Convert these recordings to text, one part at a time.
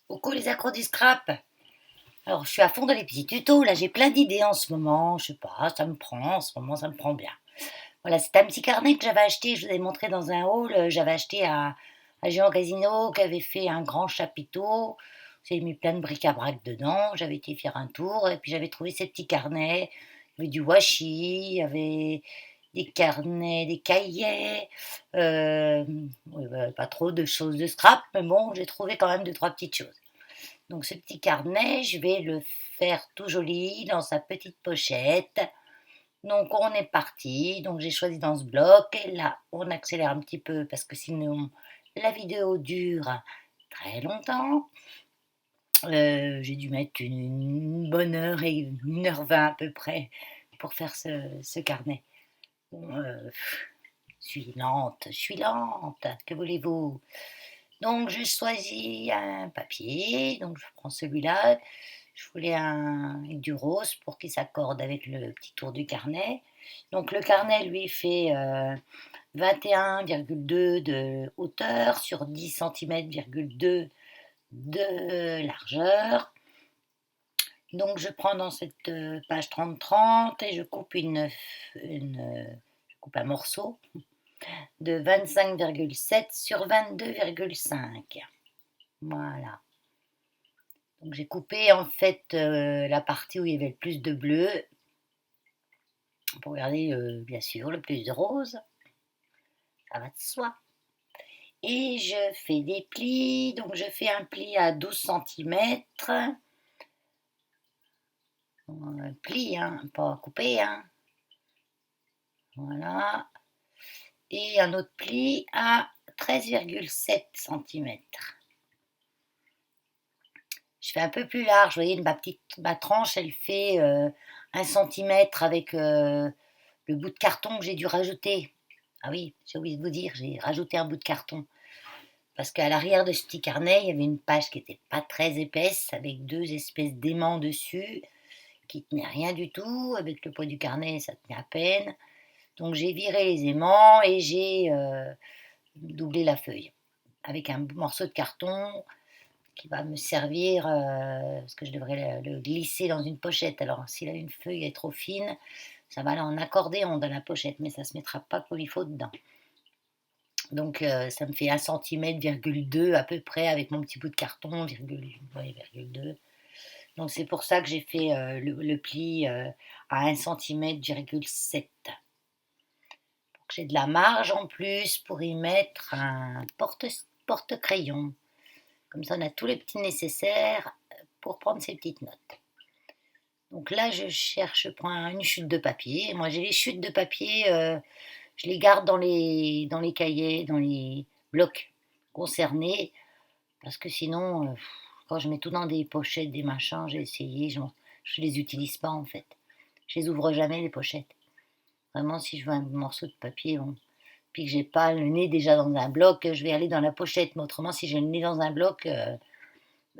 Coucou les accros du scrap. Alors je suis à fond dans les petits tutos, là j'ai plein d'idées en ce moment, je sais pas, ça me prend, en ce moment ça me prend bien. Voilà, c'est un petit carnet que j'avais acheté, je vous avais montré dans un haul, j'avais acheté à Géant Casino qui avait fait un grand chapiteau, j'ai mis plein de bric-à-brac dedans, j'avais été faire un tour et puis j'avais trouvé ces petits carnets, il y avait du washi, il y avait des carnets, des cahiers, ouais, pas trop de choses de scrap, mais bon, j'ai trouvé quand même deux, trois petites choses. Donc ce petit carnet, je vais le faire tout joli dans sa petite pochette. Donc on est parti. Donc j'ai choisi dans ce bloc. Et là, on accélère un petit peu parce que sinon la vidéo dure très longtemps. J'ai dû mettre une bonne heure et 1h20 à peu près pour faire ce carnet. Bon, je suis lente, que voulez-vous? Donc je choisis un papier, donc je prends celui-là. Je voulais avec du rose pour qu'il s'accorde avec le petit tour du carnet. Donc le carnet lui fait 21,2 de hauteur sur 10 cm,2 de largeur. Donc je prends dans cette page 30-30 et je coupe je coupe un morceau de 25,7 sur 22,5. Voilà. Donc j'ai coupé en fait la partie où il y avait le plus de bleu pour garder bien sûr le plus de rose, ça va de soi. Et je fais des plis, donc je fais un pli à 12 cm, un pli, hein, pas coupé, hein. Voilà. Et un autre pli à 13,7 cm. Je fais un peu plus large, vous voyez, ma tranche, elle fait 1 cm avec le bout de carton que j'ai dû rajouter. Ah oui, j'ai oublié de vous dire, j'ai rajouté un bout de carton. Parce qu'à l'arrière de ce petit carnet, il y avait une page qui n'était pas très épaisse, avec deux espèces d'aimants dessus, qui tenaient rien du tout. Avec le poids du carnet, ça tenait à peine. Donc j'ai viré les aimants et j'ai doublé la feuille. Avec un morceau de carton qui va me servir, parce que je devrais le glisser dans une pochette. Alors si là une feuille est trop fine, ça va aller en accordéon dans la pochette, mais ça ne se mettra pas comme il faut dedans. Donc ça me fait 1 cm,2 cm à peu près avec mon petit bout de carton, ouais, 2. Donc c'est pour ça que j'ai fait le pli à 1 cm,7 cm. J'ai de la marge en plus pour y mettre un porte-crayon. Comme ça on a tous les petits nécessaires pour prendre ces petites notes. Donc là je prends une chute de papier. Moi j'ai les chutes de papier, je les garde dans les cahiers, dans les blocs concernés, parce que sinon, quand je mets tout dans des pochettes, des machins, j'ai essayé, je les utilise pas en fait. Je les ouvre jamais les pochettes. Vraiment, si je veux un morceau de papier, bon, puis que j'ai pas le nez déjà dans un bloc, je vais aller dans la pochette. Mais autrement, si j'ai le nez dans un bloc, ben,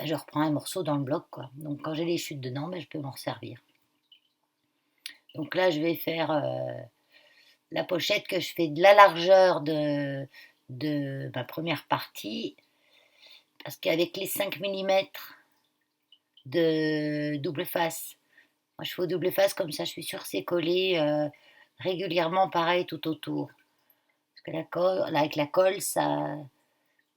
je reprends un morceau dans le bloc, quoi. Donc quand j'ai les chutes dedans, ben, je peux m'en servir. Donc là, je vais faire la pochette que je fais de la largeur de ma première partie, parce qu'avec les 5 millimètres de double face, moi je fais au double face comme ça, je suis sûre que c'est collé régulièrement pareil tout autour. Parce que la colle, avec la colle, ça.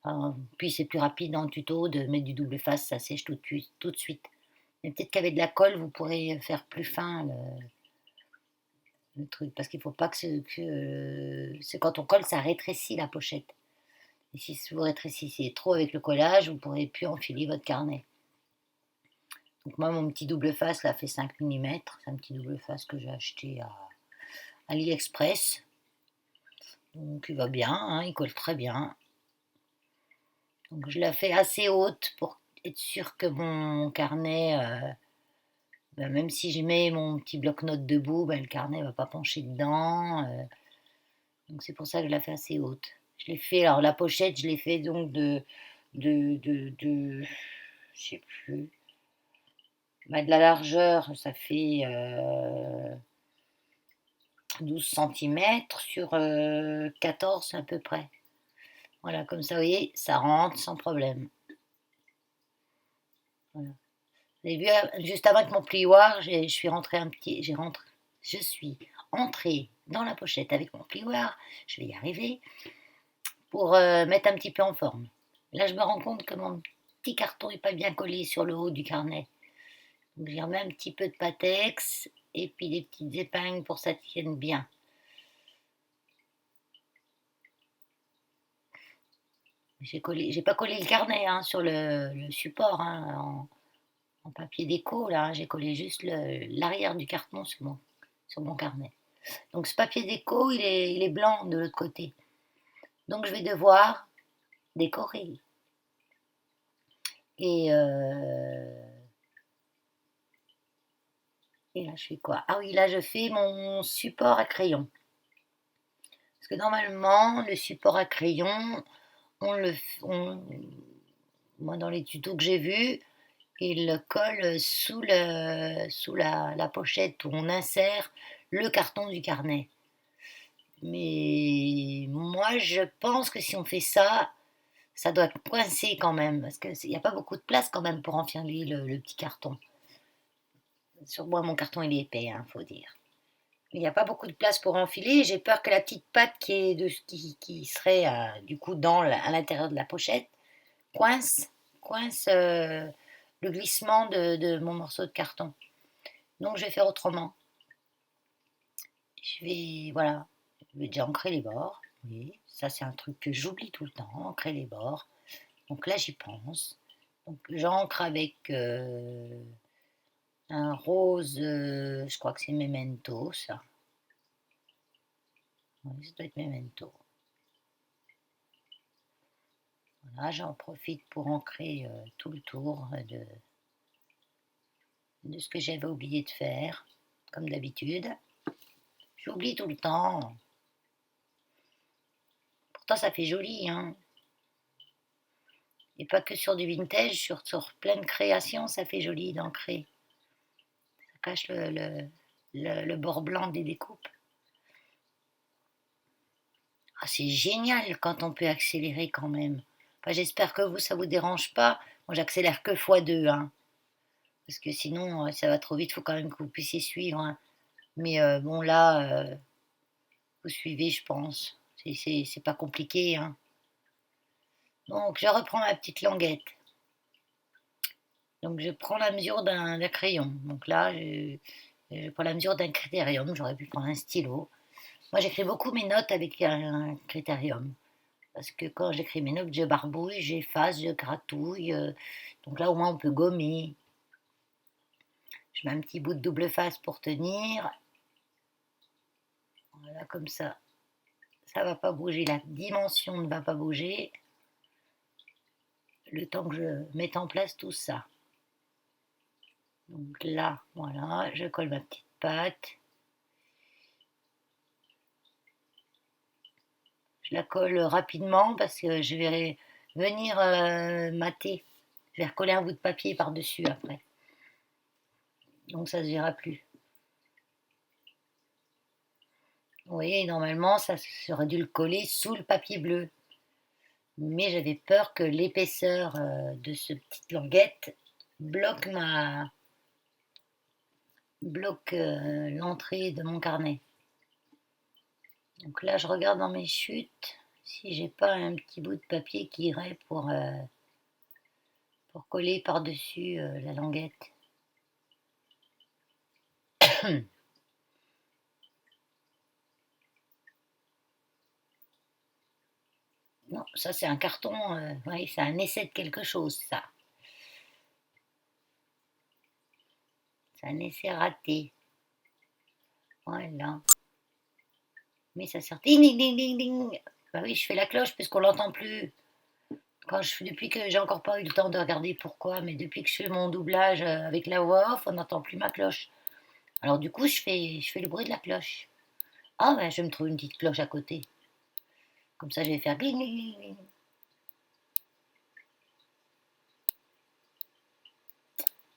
Enfin, puis c'est plus rapide dans le tuto de mettre du double face, ça sèche tout de suite. Mais peut-être qu'avec de la colle, vous pourrez faire plus fin le truc. Parce qu'il ne faut pas c'est quand on colle, ça rétrécit la pochette. Et si vous rétrécissez trop avec le collage, vous ne pourrez plus enfiler votre carnet. Donc moi, mon petit double face, là, fait 5 millimètres. C'est un petit double face que j'ai acheté à AliExpress. Donc il va bien, hein, il colle très bien. Donc je la fais assez haute pour être sûr que mon carnet, ben, même si je mets mon petit bloc-notes debout, ben, le carnet ne va pas pencher dedans. Donc c'est pour ça que je la fais assez haute. Je l'ai fait, alors la pochette, je l'ai fait donc je sais plus, bah, de la largeur, ça fait 12 cm sur 14 à peu près. Voilà, comme ça, vous voyez, ça rentre sans problème. Voilà. Vous avez vu, juste avant que mon plioir, je suis entrée dans la pochette avec mon plioir, je vais y arriver, pour mettre un petit peu en forme. Là, je me rends compte que mon petit carton n'est pas bien collé sur le haut du carnet. Donc, j'y remets un petit peu de Patex et puis des petites épingles pour que ça tienne bien. J'ai pas collé le carnet hein, sur le support hein, en papier déco là. J'ai collé juste l'arrière du carton sur mon carnet. Donc ce papier déco, il est blanc de l'autre côté. Donc je vais devoir décorer. Et, et là je fais quoi? Ah oui, là je fais mon support à crayon. Parce que normalement, le support à crayon, on le, on- moi dans les tutos que j'ai vus, il le colle sous la pochette où on insère le carton du carnet. Mais moi, je pense que si on fait ça, ça doit coincer quand même, parce qu'il n'y a pas beaucoup de place quand même pour enfiler le petit carton. Sur moi, mon carton, il est épais, hein, faut dire. Il n'y a pas beaucoup de place pour enfiler. J'ai peur que la petite patte qui serait du coup à l'intérieur de la pochette coince le glissement de mon morceau de carton. Donc je vais faire autrement. Voilà, je vais déjà ancrer les bords. Oui, ça c'est un truc que j'oublie tout le temps, ancrer les bords. Donc là j'y pense. Donc j'encre avec un rose, je crois que c'est Memento ça. Oui, ça doit être Memento. Voilà, j'en profite pour ancrer tout le tour de ce que j'avais oublié de faire, comme d'habitude. J'oublie tout le temps. Pourtant ça fait joli, hein. Et pas que sur du vintage, sur plein de créations, ça fait joli d'ancrer. Ça cache le bord blanc des découpes. Ah, c'est génial quand on peut accélérer quand même. Enfin, j'espère que vous, ça vous dérange pas. Moi, j'accélère que x2, hein, parce que sinon, ça va trop vite. Il faut quand même que vous puissiez suivre, hein. Mais bon, là, vous suivez, je pense. C'est pas compliqué, hein. Donc, je reprends ma petite languette. Donc, je prends la mesure d'un crayon. Donc là, je prends la mesure d'un critérium. J'aurais pu prendre un stylo. Moi, j'écris beaucoup mes notes avec un critérium. Parce que quand j'écris mes notes, je barbouille, j'efface, je gratouille. Donc là, au moins, on peut gommer. Je mets un petit bout de double face pour tenir. Voilà, comme ça. Ça ne va pas bouger. La dimension ne va pas bouger. Le temps que je mette en place tout ça. Donc là, voilà, je colle ma petite pâte. Je la colle rapidement parce que je vais venir mater. Je vais recoller un bout de papier par-dessus après. Donc ça ne se verra plus. Vous voyez, normalement, ça aurait dû le coller sous le papier bleu. Mais j'avais peur que l'épaisseur de ce petite languette bloque l'entrée de mon carnet. Donc là, je regarde dans mes chutes si j'ai pas un petit bout de papier qui irait pour coller par-dessus la languette. Non, ça c'est un carton, oui, c'est un essai de quelque chose, ça. C'est un essai raté. Voilà. Mais ça sort. Ding, ding, ding, ding, ding. Bah oui, je fais la cloche puisqu'on l'entend plus. Depuis que j'ai encore pas eu le temps de regarder pourquoi, mais depuis que je fais mon doublage avec la voix off, on n'entend plus ma cloche. Alors du coup, je fais le bruit de la cloche. Ah ben, je vais me trouver une petite cloche à côté. Comme ça, je vais faire gling, gling, gling.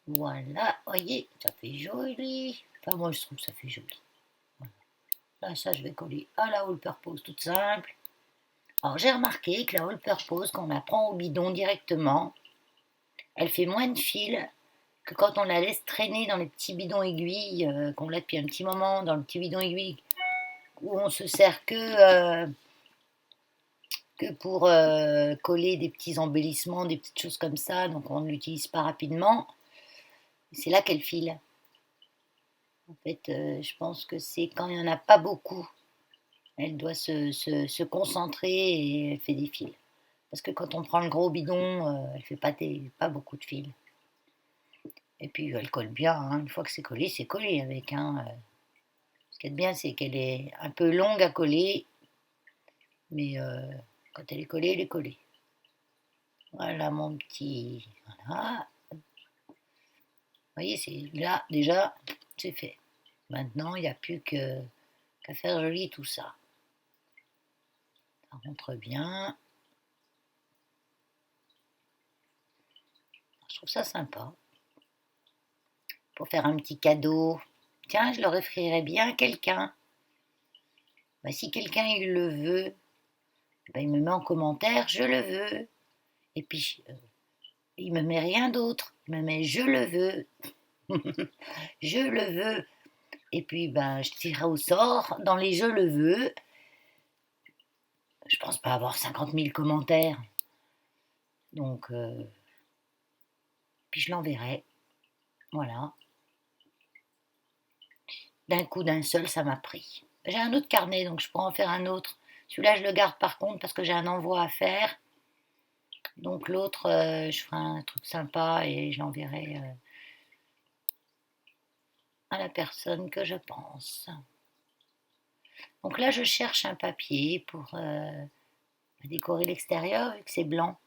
Voilà, voyez, ça fait joli. Enfin, moi, je trouve que ça fait joli. Voilà. Là, ça, je vais coller à la all purpose toute simple. Alors, j'ai remarqué que la all purpose, quand on la prend au bidon directement, Elle fait moins de fil que quand on la laisse traîner dans les petits bidons aiguilles, qu'on l'a depuis un petit moment, dans le petit bidon aiguille, où on se sert que pour coller des petits embellissements, des petites choses comme ça, donc on ne l'utilise pas rapidement. C'est là qu'elle file. En fait, je pense que c'est quand il n'y en a pas beaucoup, elle doit se concentrer et elle fait des fils. Parce que quand on prend le gros bidon, elle fait pas beaucoup de fils. Et puis elle colle bien, hein. Une fois que c'est collé avec. Hein. Ce qui est bien, c'est qu'elle est un peu longue à coller, mais quand elle est collée, elle est collée. Voilà mon petit. Voilà. Vous voyez, c'est là déjà, c'est fait. Maintenant, il n'y a plus qu'à faire joli tout ça. Ça rentre bien. Je trouve ça sympa. Pour faire un petit cadeau. Tiens, je le offrirais bien à quelqu'un. Bah, si quelqu'un il le veut, bah, il me met en commentaire, je le veux. Et puis, il me met rien d'autre. Il me met je le veux. Je le veux. Et puis, ben, je tirerai au sort dans les je le veux. Je pense pas avoir 50 000 commentaires. Donc, puis je l'enverrai. Voilà. D'un coup, d'un seul, ça m'a pris. J'ai un autre carnet, donc je pourrais en faire un autre. Celui-là, je le garde par contre parce que j'ai un envoi à faire. Donc l'autre, je ferai un truc sympa et je l'enverrai à la personne que je pense. Donc là, je cherche un papier pour décorer l'extérieur vu que c'est blanc.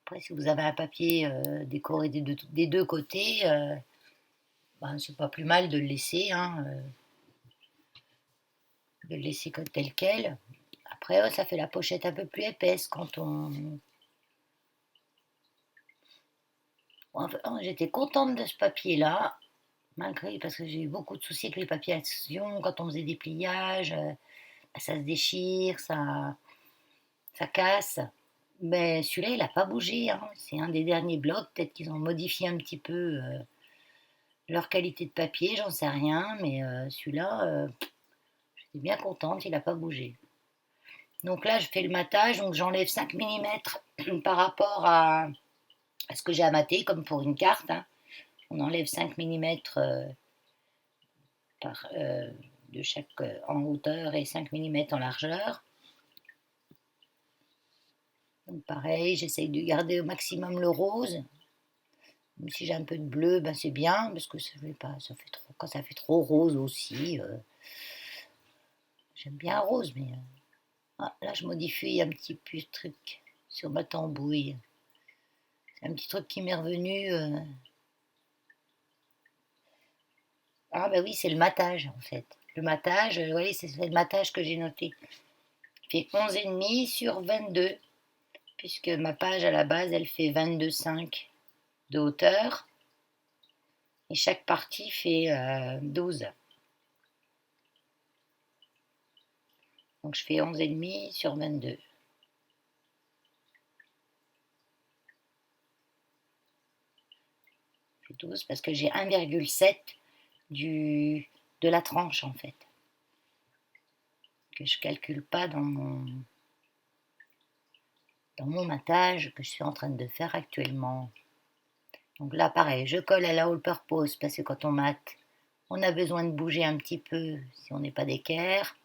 Après, si vous avez un papier décoré des deux côtés, ben, c'est pas plus mal de le laisser, hein, de le laisser tel quel. Après, ça fait la pochette un peu plus épaisse quand on. Enfin, j'étais contente de ce papier-là, malgré parce que j'ai eu beaucoup de soucis avec les papiers action quand on faisait des pliages, ça se déchire, ça casse. Mais celui-là, il n'a pas bougé. Hein. C'est un des derniers blocs. Peut-être qu'ils ont modifié un petit peu leur qualité de papier, j'en sais rien. Mais celui-là, j'étais bien contente, il n'a pas bougé. Donc là, je fais le matage, donc j'enlève 5 millimètres par rapport à ce que j'ai à mater, comme pour une carte. Hein. On enlève 5 millimètres de chaque en hauteur et 5 millimètres en largeur. Donc pareil, j'essaye de garder au maximum le rose. Même si j'ai un peu de bleu, ben c'est bien, parce que ça fait trop, quand ça fait trop rose aussi. J'aime bien rose, mais là je modifie un petit peu le truc sur ma tambouille. C'est un petit truc qui m'est revenu. Ah ben oui, c'est le matage en fait. Le matage, vous voyez, c'est le matage que j'ai noté. Il fait 11,5 sur 22, puisque ma page à la base, elle fait 22,5 de hauteur. Et chaque partie fait 12. Donc je fais 11,5 sur 22. Je fais 12 parce que j'ai 1,7 de la tranche en fait. Que je ne calcule pas dans mon matage que je suis en train de faire actuellement. Donc là pareil, je colle à la all purpose parce que quand on mate, on a besoin de bouger un petit peu si on n'est pas d'équerre.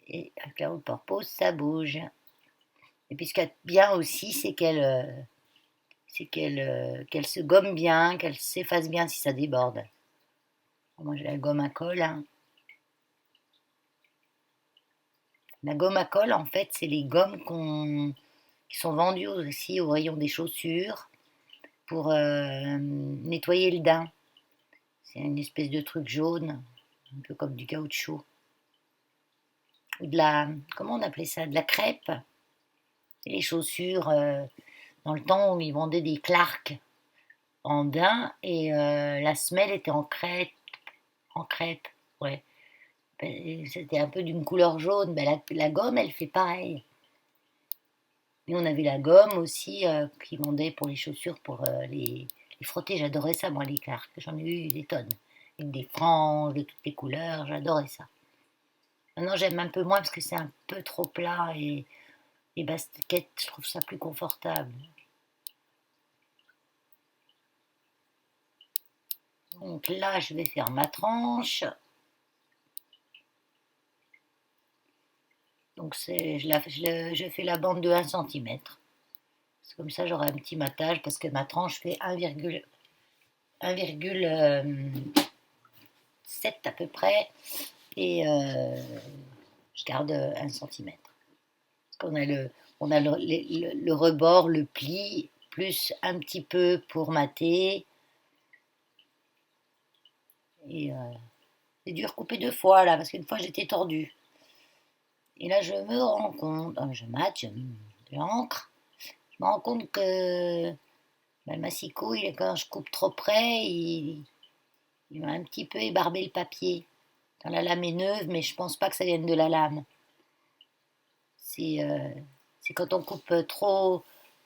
Et avec la all purpose, ça bouge. Et puis ce qui est bien aussi, c'est qu'elle se gomme bien, qu'elle s'efface bien si ça déborde. Moi j'ai la gomme à colle. Hein. La gomme à colle, en fait, c'est les gommes qui sont vendues aussi au rayon des chaussures pour nettoyer le daim. C'est une espèce de truc jaune, un peu comme du caoutchouc. Ou comment on appelait ça? De la crêpe. Et les chaussures, dans le temps où ils vendaient des Clarks en daim et la semelle était en crêpe. En crêpe, ouais. Ben, c'était un peu d'une couleur jaune. Ben, la gomme, elle fait pareil. Et on avait la gomme aussi qui vendait pour les chaussures, pour les frotter. J'adorais ça, moi, les cartes. J'en ai eu des tonnes. Avec des franges de toutes les couleurs. J'adorais ça. Maintenant, j'aime un peu moins parce que c'est un peu trop plat et les baskets, je trouve ça plus confortable. Donc là, je vais faire ma tranche. Donc je fais la bande de 1 centimètre. C'est comme ça, j'aurai un petit matage parce que ma tranche fait 1,7 à peu près. Et je garde 1 centimètre. Parce qu'on a le rebord, le pli, plus un petit peu pour mater. Et j'ai dû recouper 2 fois là, parce qu'une fois j'étais tordue. Et là je me rends compte, je mate, j'encre, je me rends compte que le massicot, quand je coupe trop près, il va un petit peu ébarber le papier. Quand la lame est neuve, mais je pense pas que ça vienne de la lame. C'est quand on coupe trop,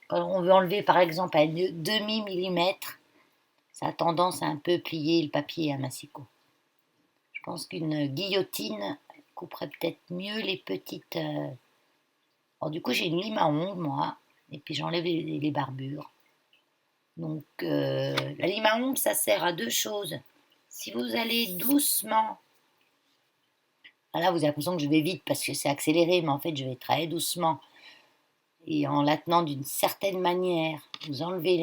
quand on veut enlever par exemple un demi-millimètre, ça a tendance à un peu plier le papier à massicot. Je pense qu'une guillotine couperait peut-être mieux les petites. Alors du coup j'ai une lime à ongles moi, et puis j'enlève les barbures. Donc la lime à ongles ça sert à 2 choses. Si vous allez doucement, là vous avez l'impression que je vais vite parce que c'est accéléré, mais en fait je vais très doucement. Et en la tenant d'une certaine manière, vous enlevez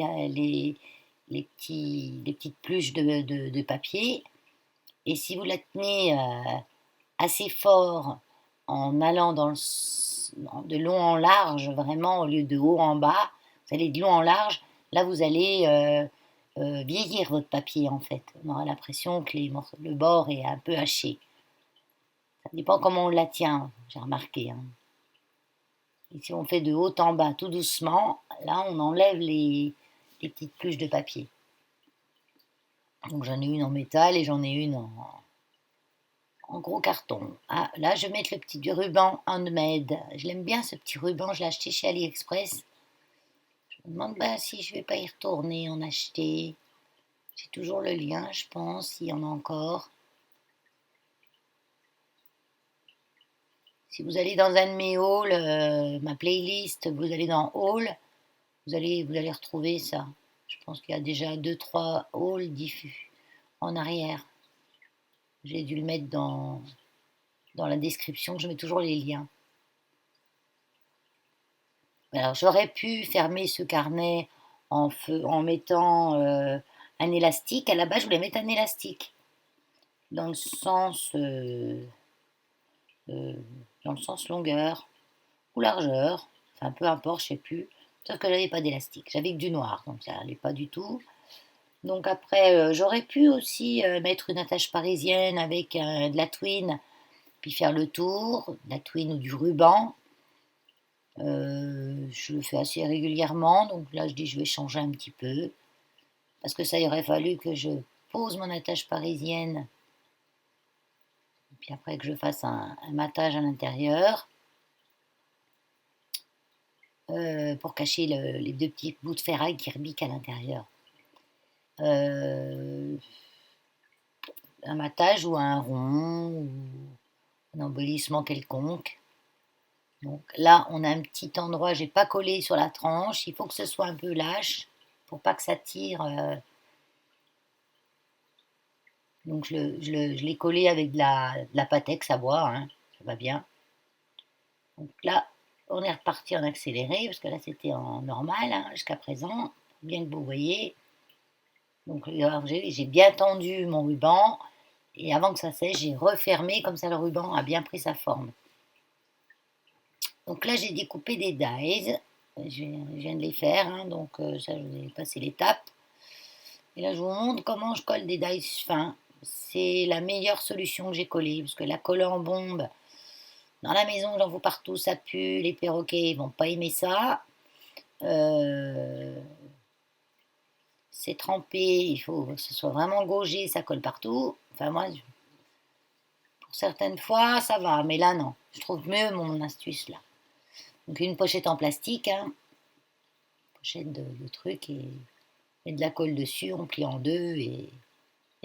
les petites pluches de papier. Et si vous la tenez assez fort en allant de long en large, vraiment au lieu de haut en bas, vous allez de long en large, là vous allez vieillir votre papier en fait. On aura l'impression que le bord est un peu haché. Ça dépend comment on la tient, j'ai remarqué. Hein. Et si on fait de haut en bas tout doucement, là on enlève les petites pluches de papier. Donc j'en ai une en métal et j'en ai une en gros carton. Ah, là je vais mettre le petit ruban handmade. Je l'aime bien ce petit ruban, je l'ai acheté chez AliExpress. Je me demande si je vais pas y retourner en acheter. J'ai toujours le lien, je pense, s'il y en a encore. Si vous allez dans un de mes hauls, ma playlist, vous allez dans Haul, vous allez retrouver ça. Je pense qu'il y a déjà 2-3 hauls diffus en arrière. J'ai dû le mettre dans la description, je mets toujours les liens. Alors j'aurais pu fermer ce carnet en mettant un élastique. À la base, je voulais mettre un élastique dans le sens, euh, dans le sens longueur ou largeur, enfin peu importe, je sais plus. Sauf que j'avais pas d'élastique, j'avais que du noir, donc ça n'allait pas du tout. Donc après, j'aurais pu aussi mettre une attache parisienne avec de la twine, puis faire le tour, de la twine ou du ruban. Je le fais assez régulièrement, donc là je dis je vais changer un petit peu, parce que ça il aurait fallu que je pose mon attache parisienne, et puis après que je fasse un matage à l'intérieur, pour cacher les 2 petits bouts de ferraille qui rebiquent à l'intérieur. Euh, un matage ou un rond, ou un embellissement quelconque. Donc là, on a un petit endroit, j'ai pas collé sur la tranche, il faut que ce soit un peu lâche pour pas que ça tire. Donc je l'ai collé avec de la Patex à bois, hein, ça va bien. Donc là, on est reparti en accéléré, parce que là c'était en normal hein, jusqu'à présent, bien que vous voyez. Donc j'ai bien tendu mon ruban, et avant que ça sèche, j'ai refermé, comme ça le ruban a bien pris sa forme. Donc là j'ai découpé des dies, je viens de les faire, hein, donc ça je vous ai passé l'étape. Et là je vous montre comment je colle des dies fins. C'est la meilleure solution que j'ai collée, parce que la colle en bombe, dans la maison, j'en vois partout, ça pue, les perroquets ils vont pas aimer ça. Euh, c'est trempé, il faut que ce soit vraiment gaugé, ça colle partout. Enfin moi, pour certaines fois, ça va, mais là non. Je trouve mieux mon astuce là. Donc une pochette en plastique, hein, pochette de trucs et de la colle dessus, on plie en deux et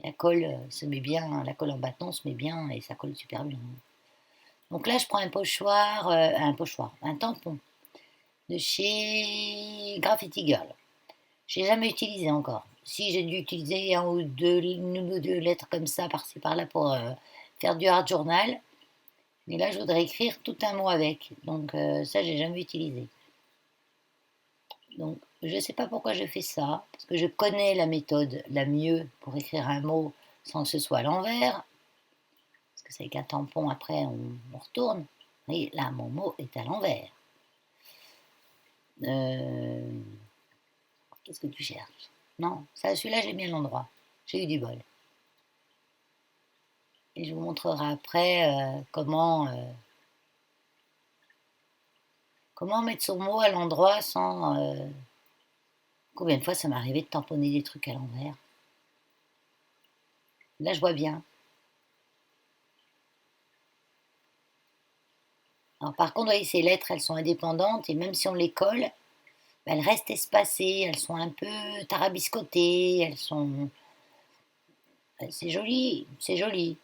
la colle se met bien, la colle en bâton se met bien et ça colle super bien. Donc là, je prends un tampon de chez Graffiti Girl. J'ai jamais utilisé encore. Si j'ai dû utiliser une ou deux lettres comme ça par-ci par-là pour faire du hard journal, mais là je voudrais écrire tout un mot avec. Donc ça j'ai jamais utilisé. Donc je ne sais pas pourquoi je fais ça, parce que je connais la méthode la mieux pour écrire un mot sans que ce soit à l'envers. Parce que c'est qu'un tampon après on retourne. Et là mon mot est à l'envers. Euh, Qu'est-ce que tu cherches? Non, ça, celui-là, j'ai mis à l'endroit. J'ai eu du bol. Et je vous montrerai après comment mettre son mot à l'endroit sans... Combien de fois ça m'est arrivé de tamponner des trucs à l'envers? Là, je vois bien. Alors, par contre, vous voyez, ces lettres, elles sont indépendantes et même si on les colle, elles restent espacées, elles sont un peu tarabiscotées, elles sont... C'est joli, c'est joli.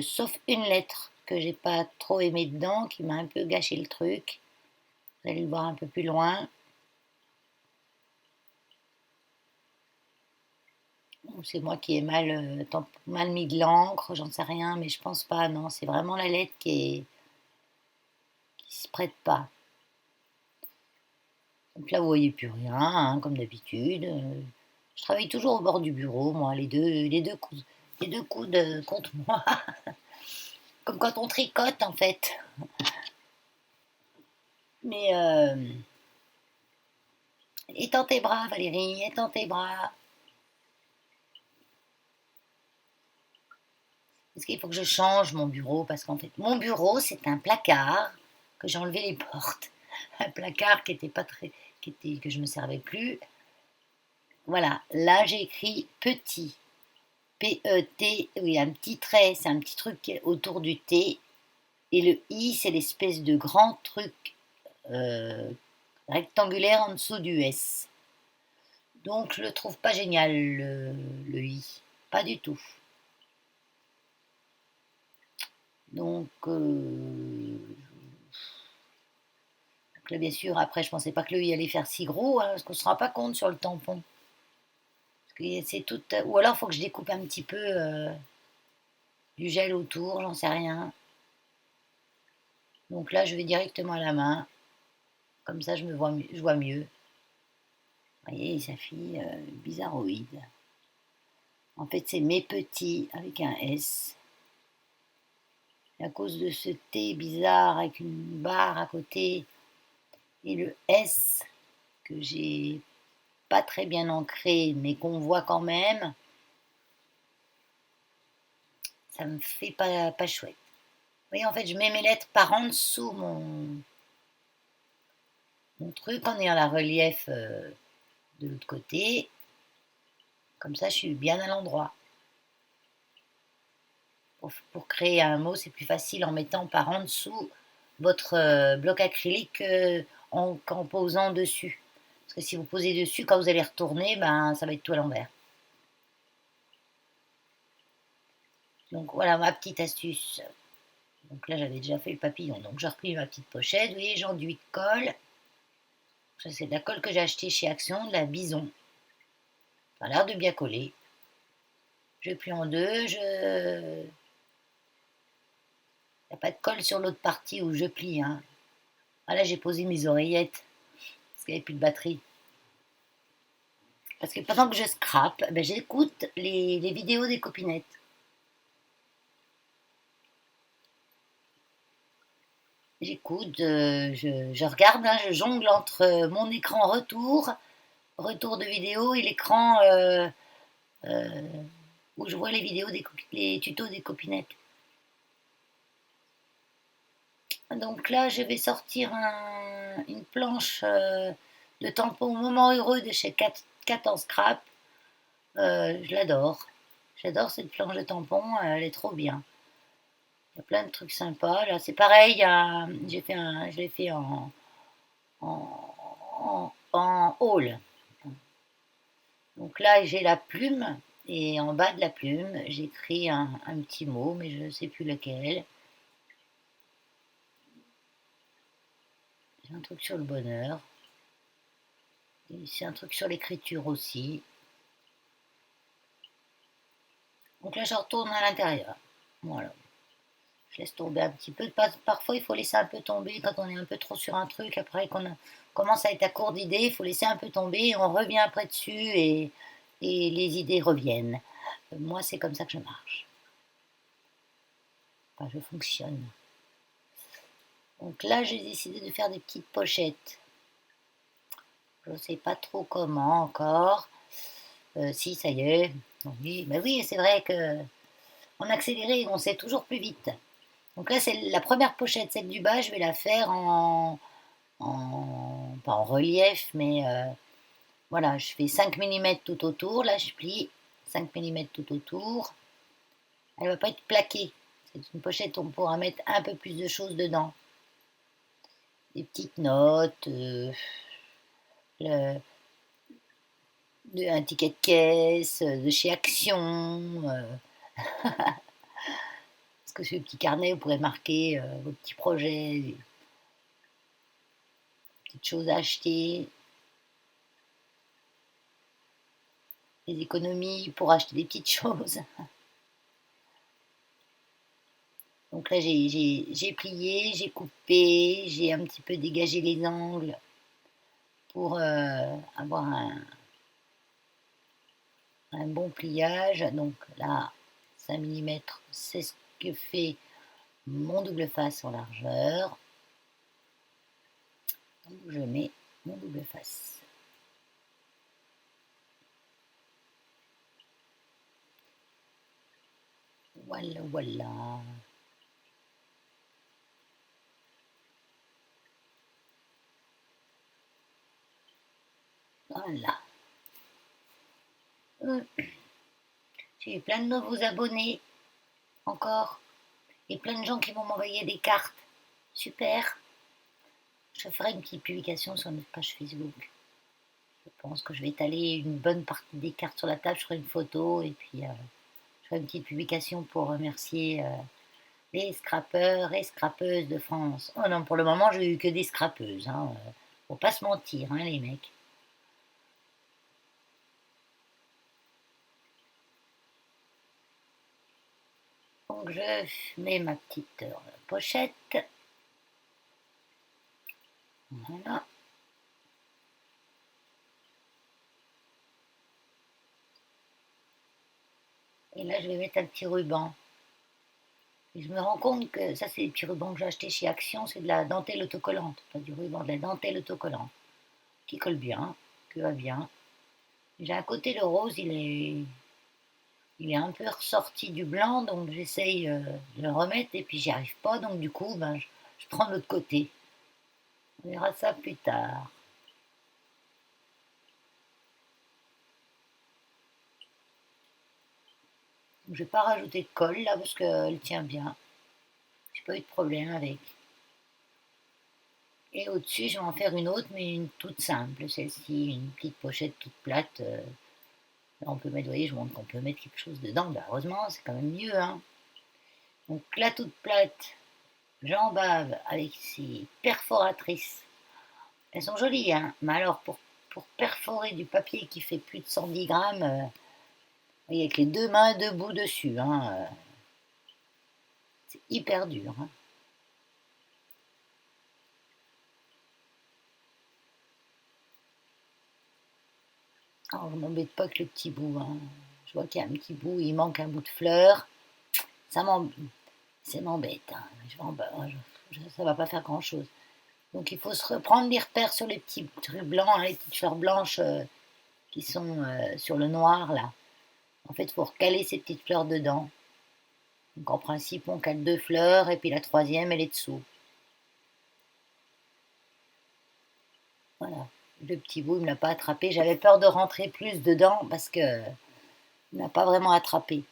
Sauf une lettre que j'ai pas trop aimé dedans, qui m'a un peu gâché le truc. Vous allez le voir un peu plus loin. C'est moi qui ai mal mis de l'encre, j'en sais rien, mais je pense pas, non, c'est vraiment la lettre qui se prête pas. Donc là, vous voyez plus rien, hein, comme d'habitude. Je travaille toujours au bord du bureau, moi, les deux coudes contre moi, comme quand on tricote en fait. Mais étends tes bras, Valérie, étends tes bras. Parce qu'il faut que je change mon bureau, parce qu'en fait, mon bureau, c'est un placard que j'ai enlevé les portes. Un placard qui était pas très, que je ne me servais plus. Voilà, là j'ai écrit petit, P-E-T, oui, un petit trait, c'est un petit truc autour du T, et le I, c'est l'espèce de grand truc euh, rectangulaire en dessous du S. Donc je le trouve pas génial, le I, pas du tout. Donc, là, bien sûr, après, je pensais pas que le I allait faire si gros, hein, parce qu'on se rend pas compte sur le tampon. Parce que c'est tout, ou alors, il faut que je découpe un petit peu du gel autour, j'en sais rien. Donc là, je vais directement à la main. Comme ça, je vois mieux. Vous voyez, ça fait bizarroïde. En fait, c'est mes petits avec un S. Et à cause de ce T bizarre avec une barre à côté et le S que j'ai pas très bien ancré, mais qu'on voit quand même, ça me fait pas chouette. Vous voyez, en fait, je mets mes lettres par en dessous mon truc en ayant la relief de l'autre côté. Comme ça, je suis bien à l'endroit. Pour créer un mot, c'est plus facile en mettant par en dessous votre bloc acrylique qu'en posant dessus. Parce que si vous posez dessus, quand vous allez retourner, ben, ça va être tout à l'envers. Donc voilà ma petite astuce. Donc là, j'avais déjà fait le papillon. Donc j'ai repris ma petite pochette. Vous voyez, j'enduis de colle. Ça, c'est de la colle que j'ai achetée chez Action, de la Bison. Ça a l'air de bien coller. Je plie en deux. Il n'y a pas de colle sur l'autre partie où je plie. Hein. Ah là, j'ai posé mes oreillettes. Parce qu'il n'y avait plus de batterie. Parce que pendant que je scrape, ben, j'écoute les vidéos des copinettes. J'écoute, je regarde, hein, je jongle entre mon écran retour de vidéo et l'écran euh, où je vois les vidéos les tutos des copinettes. Donc là, je vais sortir une planche de tampon au moment heureux de chez 4 en scrap. Je l'adore. J'adore cette planche de tampon, elle est trop bien. Il y a plein de trucs sympas. Là, c'est pareil, je l'ai fait contrôle. Donc là, j'ai la plume, et en bas de la plume, j'écris un petit mot, mais je ne sais plus lequel. J'ai un truc sur le bonheur. Et c'est un truc sur l'écriture aussi. Donc là, je retourne à l'intérieur. Voilà. Je laisse tomber un petit peu. Parfois, il faut laisser un peu tomber quand on est un peu trop sur un truc. Après, commence à être à court d'idées, il faut laisser un peu tomber. Et on revient après dessus et les idées reviennent. Moi, c'est comme ça que je marche. Enfin, je fonctionne. Donc là, j'ai décidé de faire des petites pochettes. Je ne sais pas trop comment encore. Si, ça y est. Oui, mais oui, c'est vrai que en accéléré, on sait toujours plus vite. Donc là, c'est la première pochette, celle du bas, je vais la faire pas en relief, mais voilà, je fais 5 mm tout autour. Là, je plie 5 mm tout autour. Elle ne va pas être plaquée. C'est une pochette où on pourra mettre un peu plus de choses dedans. Des petites notes, le, un ticket de caisse, de chez Action. Parce que sur le petit carnet, vous pourrez marquer vos petits projets, des petites choses à acheter, des économies pour acheter des petites choses. Donc là, j'ai plié, j'ai coupé, j'ai un petit peu dégagé les angles pour avoir un bon pliage. Donc là, 5 mm, c'est ce que fait mon double face en largeur. Donc je mets mon double face. Voilà, voilà. Voilà. J'ai eu plein de nouveaux abonnés encore. Et plein de gens qui vont m'envoyer des cartes. Super. Je ferai une petite publication sur notre page Facebook. Je pense que je vais étaler une bonne partie des cartes sur la table. Je ferai une photo et puis je ferai une petite publication pour remercier les scrappeurs et scrappeuses de France. Oh non, pour le moment, j'ai eu que des scrappeuses. Hein. Faut pas se mentir, hein, les mecs. Donc je mets ma petite pochette. Voilà. Et là, je vais mettre un petit ruban. Et je me rends compte que ça, c'est des petits rubans que j'ai achetés chez Action, c'est de la dentelle autocollante, pas du ruban, de la dentelle autocollante, qui colle bien, qui va bien. J'ai un côté, le rose, il est un peu ressorti du blanc, donc j'essaye de le remettre, et puis j'y arrive pas, donc du coup, ben, je prends l'autre côté. On verra ça plus tard. Donc, je vais pas rajouter de colle là, parce qu'elle tient bien. J'ai pas eu de problème avec. Et au-dessus, je vais en faire une autre, mais une toute simple, celle-ci, une petite pochette toute plate. Là, on peut mettre, vous voyez, je montre qu'on peut mettre quelque chose dedans. Ben, heureusement, c'est quand même mieux. Hein. Donc là, toute plate, j'en bave avec ces perforatrices. Elles sont jolies, hein. Mais alors, pour perforer du papier qui fait plus de 110 grammes, vous voyez, avec les deux mains debout dessus, hein, c'est hyper dur. Hein. Alors, je m'embête pas avec le petit bout. Hein. Je vois qu'il y a un petit bout, il manque un bout de fleur. Ça m'embête. Hein. Ça va pas faire grand-chose. Donc il faut se reprendre les repères sur les petits trucs blancs, hein, les petites fleurs blanches qui sont sur le noir là. En fait, il faut recaler ces petites fleurs dedans. Donc en principe, on cale deux fleurs et puis la troisième, elle est dessous. Voilà. Le petit bout, il ne l'a pas attrapé. J'avais peur de rentrer plus dedans parce que il n'a pas vraiment attrapé.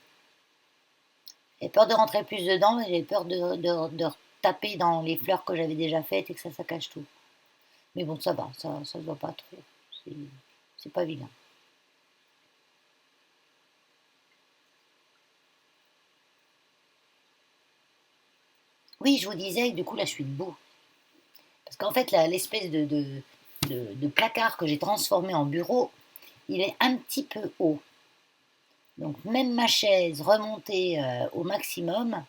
J'avais peur de rentrer plus dedans, mais j'avais peur de taper dans les fleurs que j'avais déjà faites et que ça cache tout. Mais bon, ça va, ça se voit pas trop. C'est pas évident. Oui, je vous disais que du coup là je suis debout. Parce qu'en fait l'espèce de placard que j'ai transformé en bureau, il est un petit peu haut. Donc même ma chaise remontée au maximum,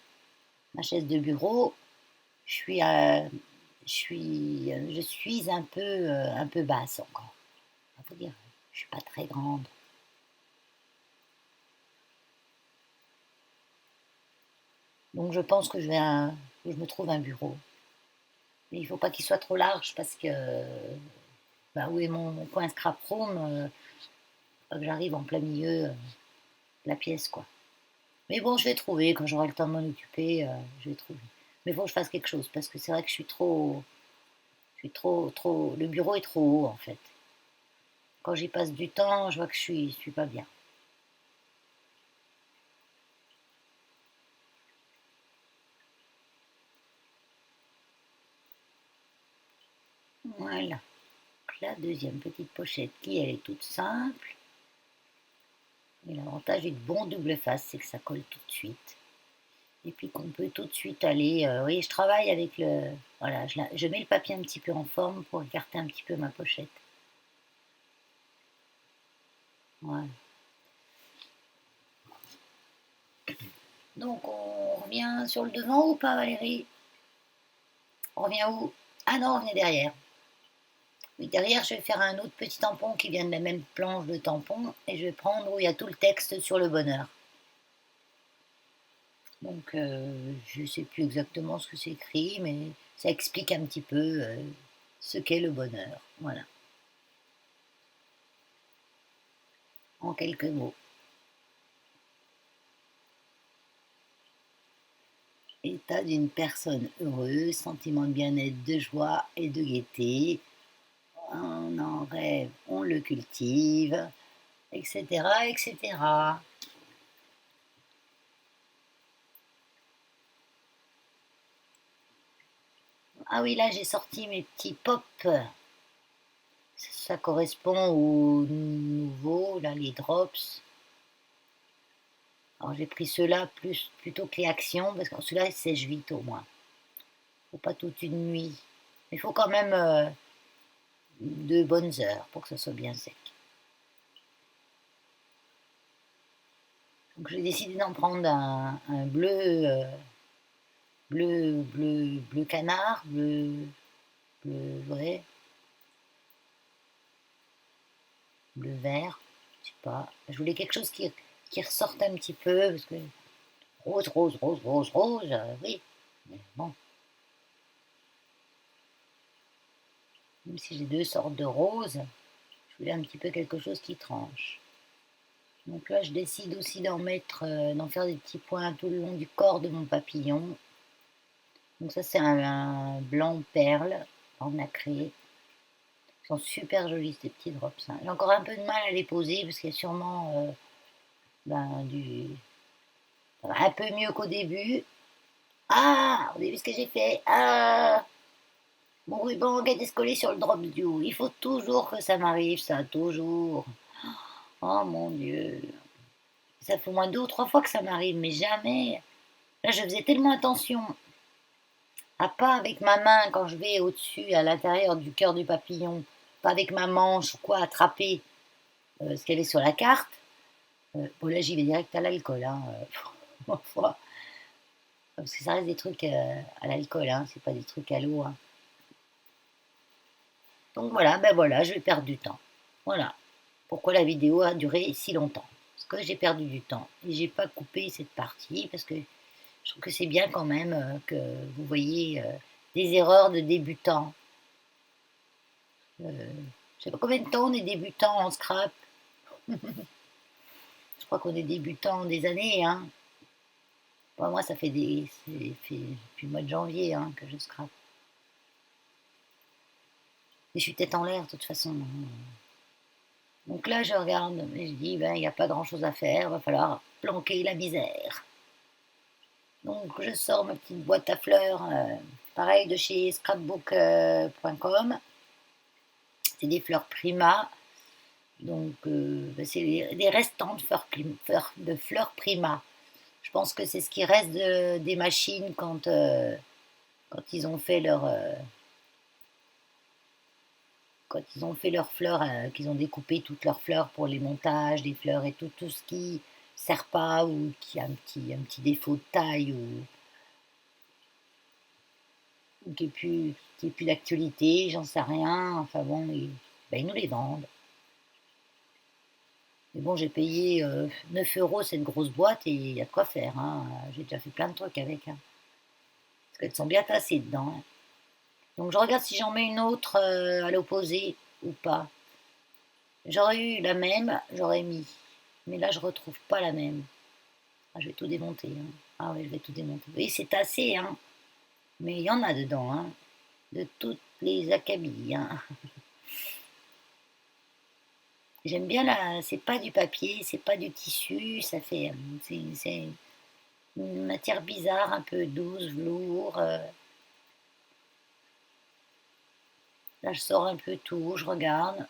ma chaise de bureau, je suis, je suis un peu basse encore. Il faut dire, je suis pas très grande. Donc je pense que que je me trouve un bureau. Mais il faut pas qu'il soit trop large parce que bah, où est mon coin scrap room, pas que j'arrive en plein milieu de la pièce quoi. Mais bon, je vais trouver quand j'aurai le temps de m'en occuper, je vais trouver. Mais il faut que je fasse quelque chose parce que c'est vrai que je suis trop. Le bureau est trop haut en fait. Quand j'y passe du temps, je vois que je suis pas bien. Voilà. La deuxième petite pochette qui elle est toute simple. Et l'avantage d'une bon double face, c'est que ça colle tout de suite. Et puis qu'on peut tout de suite aller. Oui, je travaille avec le. Voilà, je mets le papier un petit peu en forme pour écarter un petit peu ma pochette. Voilà. Donc on revient sur le devant ou pas, Valérie? On revient où? Ah non, on revient derrière. Oui, derrière, je vais faire un autre petit tampon qui vient de la même planche de tampon et je vais prendre où il y a tout le texte sur le bonheur. Donc, je ne sais plus exactement ce que c'est écrit, mais ça explique un petit peu ce qu'est le bonheur. Voilà, en quelques mots. État d'une personne heureuse, sentiment de bien-être, de joie et de gaieté. On en rêve, on le cultive, etc., etc. Ah oui, là j'ai sorti mes petits pop. Ça correspond aux nouveaux, là, les drops. Alors j'ai pris ceux-là plutôt que les actions, parce que ceux-là ils sèchent vite au moins. Faut pas toute une nuit. Il faut quand même 2 bonnes heures pour que ça soit bien sec. Donc j'ai décidé d'en prendre un bleu, bleu canard, ouais, bleu vert, je sais pas. Je voulais quelque chose qui ressorte un petit peu, parce que rose, oui. Mais bon, même si j'ai 2 sortes de roses, je voulais un petit peu quelque chose qui tranche. Donc là, je décide aussi d'en faire des petits points tout le long du corps de mon papillon. Donc ça, c'est un blanc perle en nacré. Ils sont super jolis ces petits drops, hein. J'ai encore un peu de mal à les poser parce qu'il y a sûrement ben, ça va un peu mieux qu'au début. Ah, au début, ce que j'ai fait. Ah, mon ruban qui est collé sur le drop du. Il faut toujours que ça m'arrive, ça, toujours. Oh mon Dieu. Ça fait au moins 2 ou 3 fois que ça m'arrive, mais jamais. Là, je faisais tellement attention à pas avec ma main quand je vais au-dessus, à l'intérieur du cœur du papillon, pas avec ma manche ou quoi, attraper ce qu'il y avait sur la carte. Bon, là, j'y vais direct à l'alcool, hein, parfois. Parce que ça reste des trucs à l'alcool, hein, c'est pas des trucs à l'eau, hein. Donc voilà, ben voilà, je vais perdre du temps. Voilà pourquoi la vidéo a duré si longtemps. Parce que j'ai perdu du temps et j'ai pas coupé cette partie parce que je trouve que c'est bien quand même que vous voyez des erreurs de débutants. Je sais pas combien de temps on est débutant en scrap. Je crois qu'on est débutant des années, hein. Bon, moi, depuis le mois de janvier hein, que je scrape. Et je suis tête en l'air, de toute façon, hein. Donc là, je regarde et je dis, ben, il n'y a pas grand-chose à faire, va falloir planquer la misère. Donc, je sors ma petite boîte à fleurs, pareil de chez scrapbook.com. C'est des fleurs Prima. Donc, c'est les restants de fleurs Prima. Je pense que c'est ce qui reste des machines quand ils ont fait quand ils ont fait leurs fleurs, qu'ils ont découpé toutes leurs fleurs pour les montages des fleurs et tout ce qui sert pas ou qui a un petit défaut de taille ou qui est plus d'actualité, j'en sais rien. Enfin bon, ils nous les vendent. Mais bon, j'ai payé 9 euros cette grosse boîte et il y a de quoi faire, hein. J'ai déjà fait plein de trucs avec, hein. Parce qu'elles sont bien tassées dedans, hein. Donc je regarde si j'en mets une autre à l'opposé ou pas. J'aurais eu la même, j'aurais mis. Mais là, je retrouve pas la même. Ah, je vais tout démonter, hein. Ah oui, je vais tout démonter. Oui, c'est tassé, hein. Mais il y en a dedans, hein. De toutes les acabits, hein. J'aime bien la. C'est pas du papier, c'est pas du tissu, ça fait. C'est une matière bizarre, un peu douce, velours. Là, je sors un peu tout, je regarde.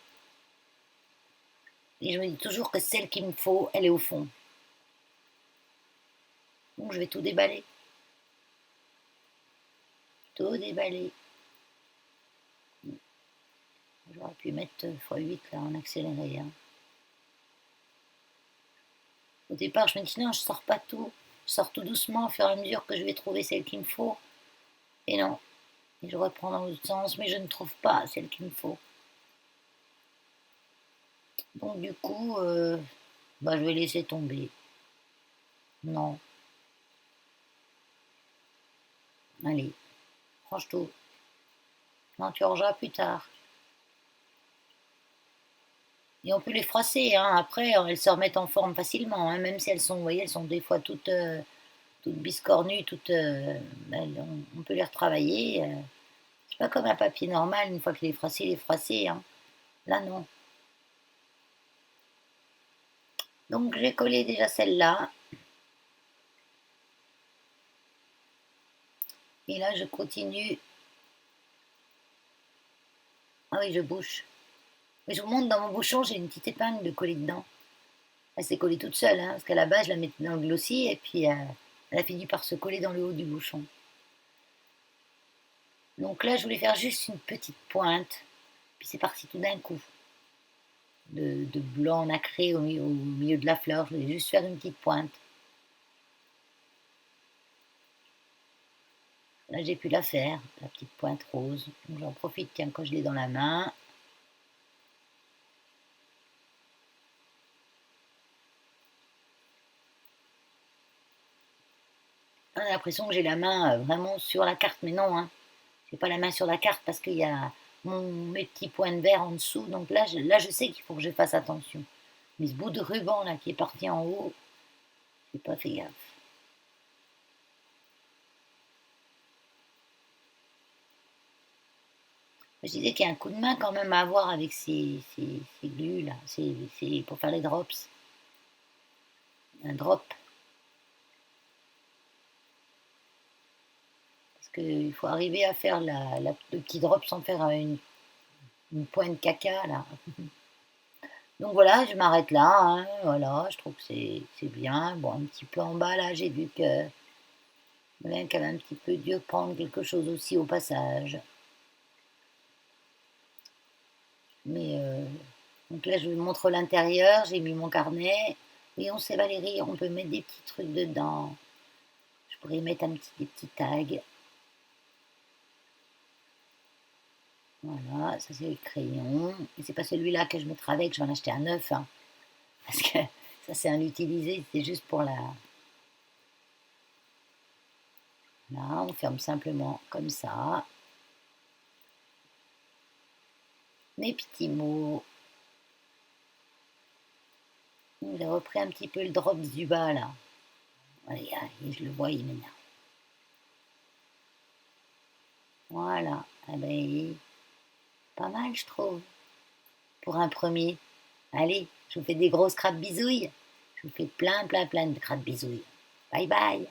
Et je me dis toujours que celle qu'il me faut, elle est au fond. Donc je vais tout déballer. Tout déballer. J'aurais pu mettre x8 là en accéléré, hein. Au départ, je me dis non, je sors pas tout. Je sors tout doucement au fur et à mesure que je vais trouver celle qu'il me faut. Et non. Et je reprends dans l'autre sens, mais je ne trouve pas celle qu'il me faut. Donc du coup, je vais laisser tomber. Non. Allez, range tout. Non, tu rangeras plus tard. Et on peut les froisser, hein. Après, elles se remettent en forme facilement, hein. Même si elles sont, vous voyez, elles sont des fois toutes biscornues, on peut les retravailler. C'est pas comme un papier normal, une fois qu'il est froissé, il est froissé, hein. Là, non. Donc, j'ai collé déjà celle-là. Et là, je continue. Ah oui, je bouche. Mais je vous montre dans mon bouchon, j'ai une petite épingle de coller dedans. Elle s'est collée toute seule, hein, parce qu'à la base, je la mettais dans le glossy et puis elle a fini par se coller dans le haut du bouchon. Donc là, je voulais faire juste une petite pointe. Puis c'est parti tout d'un coup. De blanc nacré au milieu de la fleur. Je voulais juste faire une petite pointe. Là, j'ai pu la faire, la petite pointe rose. Donc j'en profite, tiens, quand je l'ai dans la main. On a l'impression que j'ai la main vraiment sur la carte, mais non, hein. J'ai pas la main sur la carte parce qu'il y a mes petits points de verre en dessous. Donc là, je sais qu'il faut que je fasse attention. Mais ce bout de ruban là qui est parti en haut, j'ai pas fait gaffe. Je disais qu'il y a un coup de main quand même à avoir avec ces glues là. C'est pour faire les drops. Un drop. Parce qu'il faut arriver à faire le petit drop sans faire une pointe caca là. Donc voilà, je m'arrête là, hein. Voilà, je trouve que c'est bien. Bon, un petit peu en bas là, j'ai vu que même qu'elle avait un petit peu dû prendre quelque chose aussi au passage. Mais donc là, je vous montre l'intérieur. J'ai mis mon carnet. Oui, on sait Valérie, on peut mettre des petits trucs dedans. Je pourrais y mettre des petits tags. Voilà, ça c'est le crayon. Et c'est pas celui-là que je mettrai avec, je vais en acheter un neuf, hein. Parce que ça c'est un utilisé, c'est juste pour la. Là, on ferme simplement comme ça. Mes petits mots. J'ai repris un petit peu le drop du bas là. Allez, allez, je le vois, il m'énerve. Voilà. Eh ben, pas mal, je trouve, pour un premier. Allez, je vous fais des grosses crabes bisouilles. Je vous fais plein, plein, plein de crabes bisouilles. Bye bye.